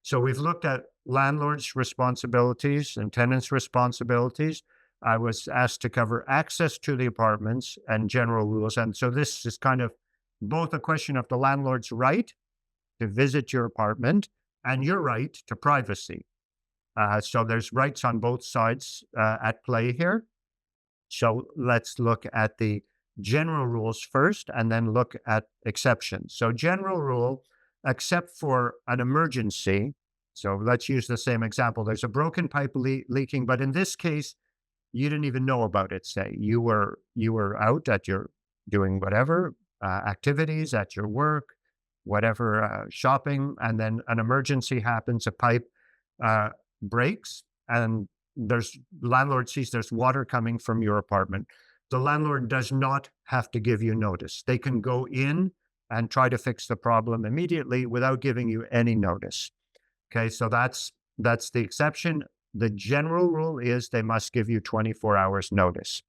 So we've looked at landlords' responsibilities and tenants' responsibilities. I was asked to cover access to the apartments and general rules. And so this is kind of both a question of the landlord's right to visit your apartment and your right to privacy. So there's rights on both sides at play here. So let's look at the general rules first and then look at exceptions. So general rule, except for an emergency. So let's use the same example. There's a broken pipe leaking, but in this case, you didn't even know about it. Say you were out at your doing whatever activities at your work, whatever shopping, and then an emergency happens. A pipe breaks, and landlord sees there's water coming from your apartment. The landlord does not have to give you notice. They can go in and try to fix the problem immediately without giving you any notice. Okay, so that's the exception. The general rule is they must give you 24 hours notice.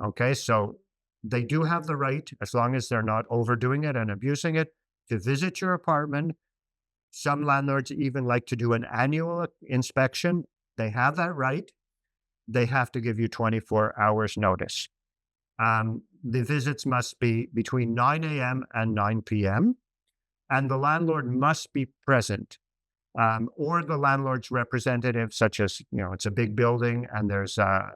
Okay, so they do have the right, as long as they're not overdoing it and abusing it, to visit your apartment. Some landlords even like to do an annual inspection. They have that right. They have to give you 24 hours notice. The visits must be between 9 a.m. and 9 p.m. and the landlord must be present. Or the landlord's representative, such as, it's a big building and there's a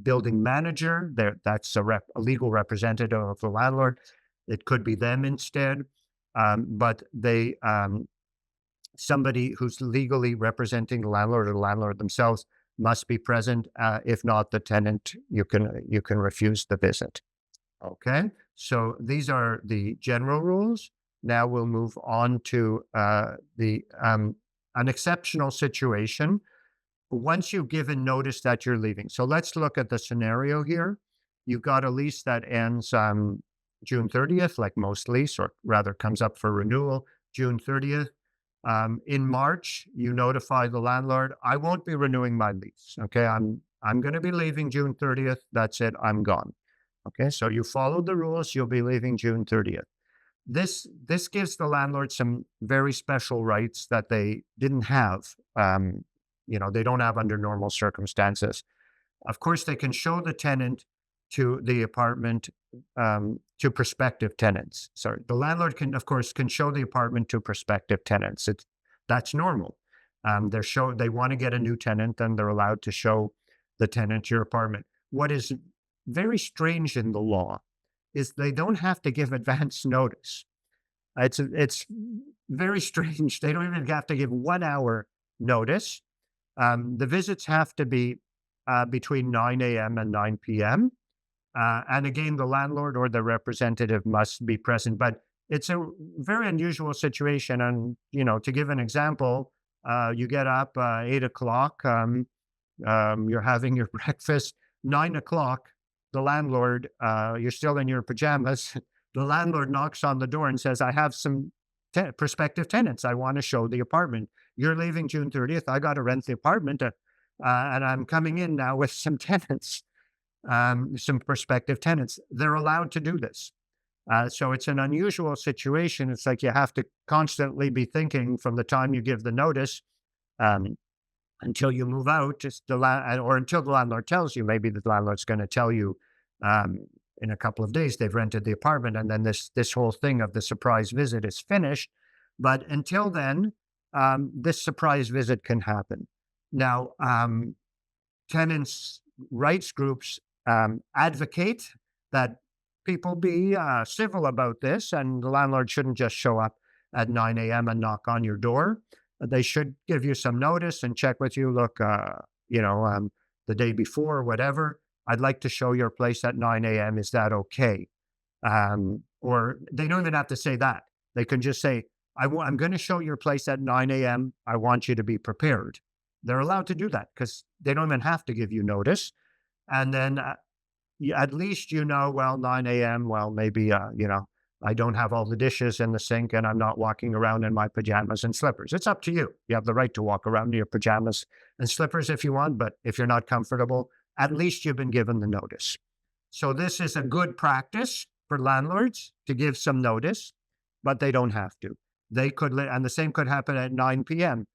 building manager there. That's a legal representative of the landlord. It could be them instead. But somebody who's legally representing the landlord or the landlord themselves must be present. If not, the tenant, you can refuse the visit. Okay, so these are the general rules. Now we'll move on to an exceptional situation. Once you've given notice that you're leaving. So let's look at the scenario here. You've got a lease that ends June 30th, like most lease, or rather comes up for renewal June 30th. In March, you notify the landlord, I won't be renewing my lease. Okay, I'm going to be leaving June 30th. That's it, I'm gone. Okay, so you followed the rules, you'll be leaving June 30th. This gives the landlord some very special rights that they didn't have. They don't have under normal circumstances. Of course, they can show the tenant to the apartment to prospective tenants. Sorry, the landlord can show the apartment to prospective tenants. That's normal. They want to get a new tenant, and they're allowed to show the tenant your apartment. What is very strange in the law is they don't have to give advance notice. It's very strange. They don't even have to give 1 hour notice. The visits have to be between 9 a.m. and 9 p.m. And again, the landlord or the representative must be present. But it's a very unusual situation. And, to give an example, you get up 8 o'clock, you're having your breakfast, 9 o'clock, the landlord, you're still in your pajamas. The landlord knocks on the door and says, I have some prospective tenants. I want to show the apartment. You're leaving June 30th. I got to rent the apartment and I'm coming in now with some tenants, some prospective tenants. They're allowed to do this. So it's an unusual situation. It's like you have to constantly be thinking from the time you give the notice until you move out, or until the landlord tells you. Maybe the landlord's going to tell you in a couple of days they've rented the apartment, and then this whole thing of the surprise visit is finished. But until then, this surprise visit can happen. Now, tenants' rights groups advocate that people be civil about this, and the landlord shouldn't just show up at 9 a.m. and knock on your door. They should give you some notice and check with you. Look, the day before or whatever, I'd like to show your place at 9 a.m. Is that okay? Or they don't even have to say that. They can just say, I'm going to show your place at 9 a.m. I want you to be prepared. They're allowed to do that because they don't even have to give you notice. And then at least, 9 a.m., well, maybe, I don't have all the dishes in the sink and I'm not walking around in my pajamas and slippers. It's up to you. You have the right to walk around in your pajamas and slippers if you want, but if you're not comfortable, at least you've been given the notice. So this is a good practice for landlords to give some notice, but they don't have to. they could, and the same could happen at 9 p.m.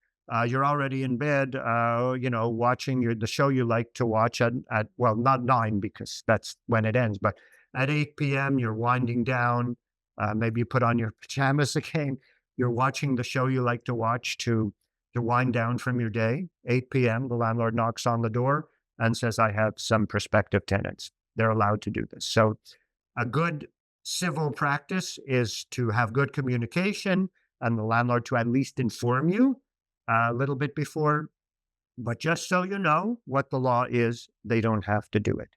You're already in bed, watching the show you like to watch at well, not 9 because that's when it ends, but at 8 p.m. you're winding down. Maybe you put on your pajamas again. You're watching the show you like to watch to wind down from your day. 8 p.m. the landlord knocks on the door and says, "I have some prospective tenants." They're allowed to do this. So a good civil practice is to have good communication and the landlord to at least inform you a little bit before. But just so you know what the law is, they don't have to do it.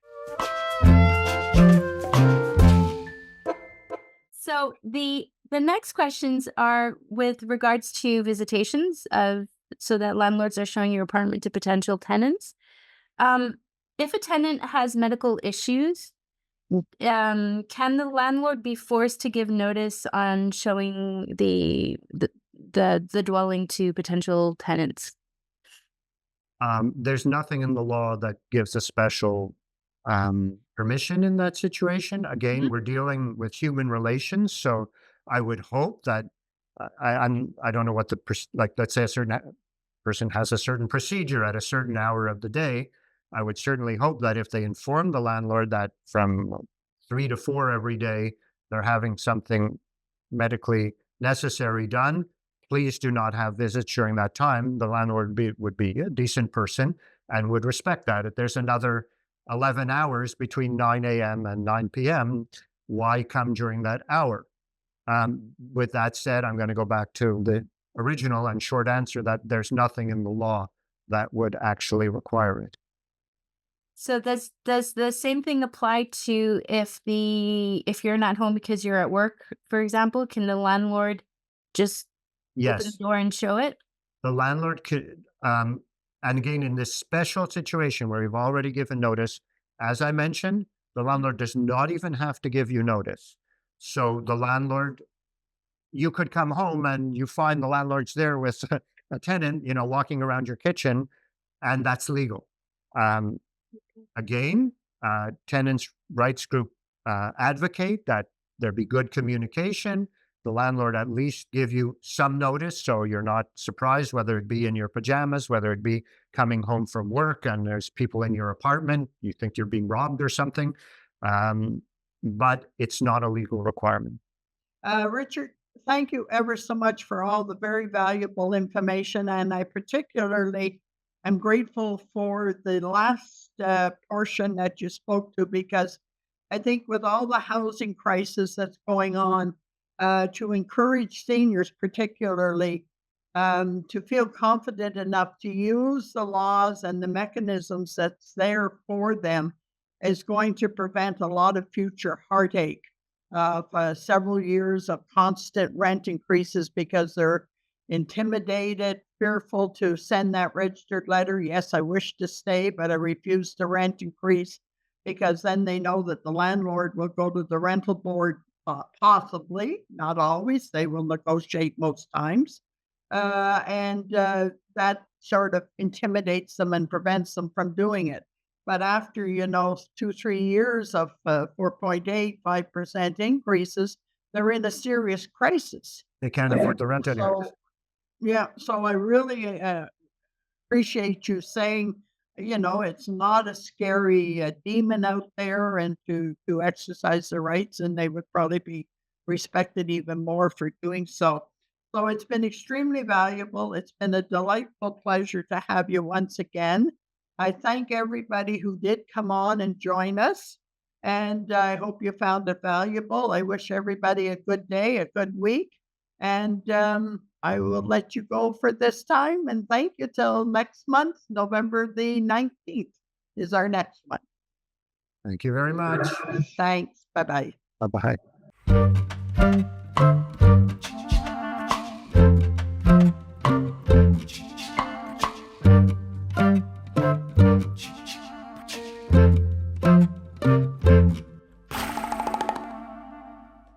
So the next questions are with regards to visitations so that landlords are showing your apartment to potential tenants. If a tenant has medical issues, can the landlord be forced to give notice on showing the dwelling to potential tenants? There's nothing in the law that gives a special permission in that situation. Again, Mhm. we're dealing with human relations, so I would hope that I don't know what like. Let's say a certain person has a certain procedure at a certain hour of the day. I would certainly hope that if they inform the landlord that from 3 to 4 every day they're having something medically necessary done, please do not have visits during that time. The landlord would be a decent person and would respect that. If there's another 11 hours between 9 a.m. and 9 p.m., why come during that hour? With that said, I'm going to go back to the original and short answer that there's nothing in the law that would actually require it. So does the same thing apply to if you're not home because you're at work, for example? Can the landlord just open the Yes, door and show it? the landlord could, and again, in this special situation where you've already given notice, as I mentioned, the landlord does not even have to give you notice. So the landlord, you could come home and you find the landlord's there with a tenant, walking around your kitchen, and that's legal. Um, Again, tenants' rights group advocate that there be good communication. The landlord at least give you some notice so you're not surprised, whether it be in your pajamas, whether it be coming home from work and there's people in your apartment, you think you're being robbed or something. Um, but it's not a legal requirement. Richard, thank you ever so much for all the very valuable information. And I particularly am grateful for the last portion that you spoke to, because I think with all the housing crisis that's going on, to encourage seniors, particularly, to feel confident enough to use the laws and the mechanisms that's there for them is going to prevent a lot of future heartache of several years of constant rent increases because they're intimidated, fearful to send that registered letter. Yes, I wish to stay, but I refuse the rent increase, because then they know that the landlord will go to the rental board, possibly, not always. They will negotiate most times. And that sort of intimidates them and prevents them from doing it. But after, 2, 3 years of 4.8, 5% increases, they're in a serious crisis. They can't afford the rent anymore. So, yeah, so I really appreciate you saying, it's not a scary demon out there, and to exercise their rights, and they would probably be respected even more for doing so. So it's been extremely valuable. It's been a delightful pleasure to have you once again. I thank everybody who did come on and join us, and I hope you found it valuable. I wish everybody a good day, a good week, and I will let you go for this time, and thank you till next month. November the 19th is our next one. Thank you very much. Thanks. Bye-bye. Bye bye.